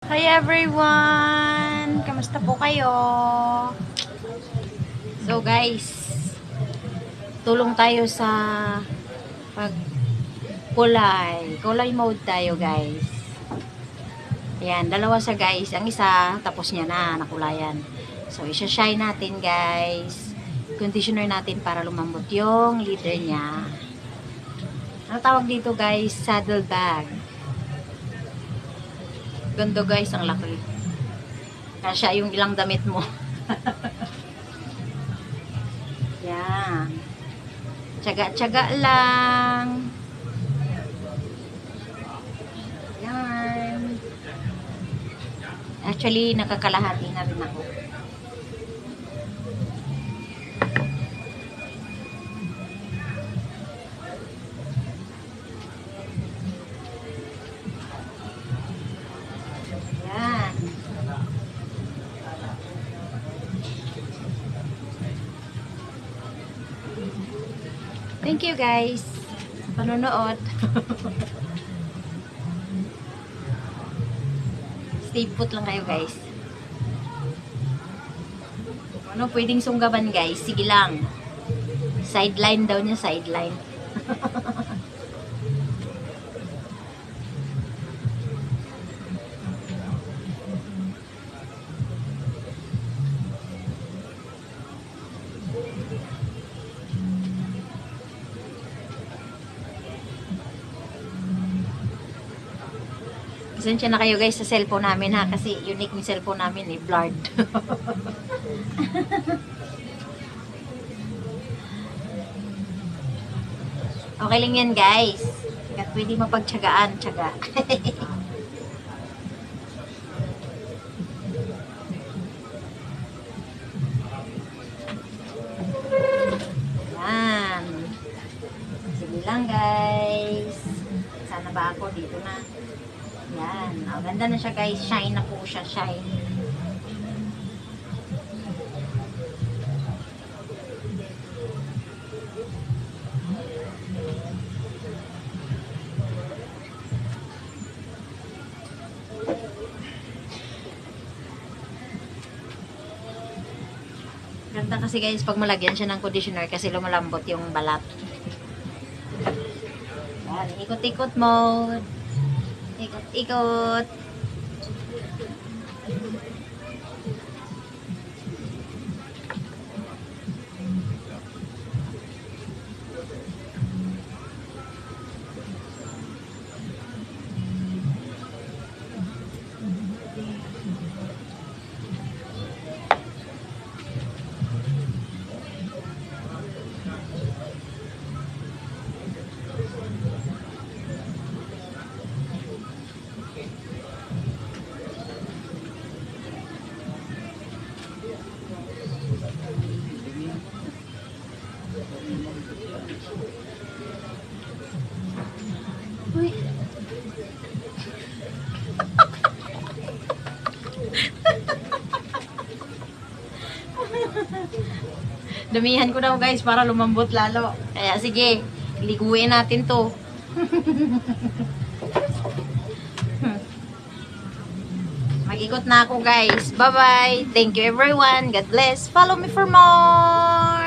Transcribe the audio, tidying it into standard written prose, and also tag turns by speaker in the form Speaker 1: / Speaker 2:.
Speaker 1: Hi everyone! Kamusta po kayo? So guys, tulong tayo sa pagkulay. Kulay mode tayo guys. Ayan, dalawa sa guys. Ang isa, tapos niya na, nakulayan. So, isa-shine natin guys. Conditioner natin para lumambot yung leader niya. Ano tawag dito guys? Saddle bag. Ganda guys, ang laki. Kasya yung ilang damit mo. Yan. Tsaga-tsaga lang. Yan. Actually, nakakalahati na rin ako. Yan. Thank you guys sa panonood. Stay put lang kayo guys. Ano pwedeng sunggaban guys? Sige lang. Sideline daw niya, sideline. Pasensya na kayo guys sa cellphone namin ha, kasi unique yung cellphone namin eh, blurred. Okay lang yan guys. At pwede mapagtsagaan, tsaga. Yan. Sige lang guys. Sana ba ako dito na? Yan. Oh, ganda na siya guys. Shine na po siya. Shine. Ganda kasi guys pag malagyan siya ng conditioner kasi lumalambot yung balat. Yan. Ikot-ikot mode. Ikot-ikot. Uy. Damihan ko daw guys para lumambot lalo. Kaya sige, liguin natin to. Mag-ikot na ako guys. Bye-bye. Thank you everyone. God bless. Follow me for more.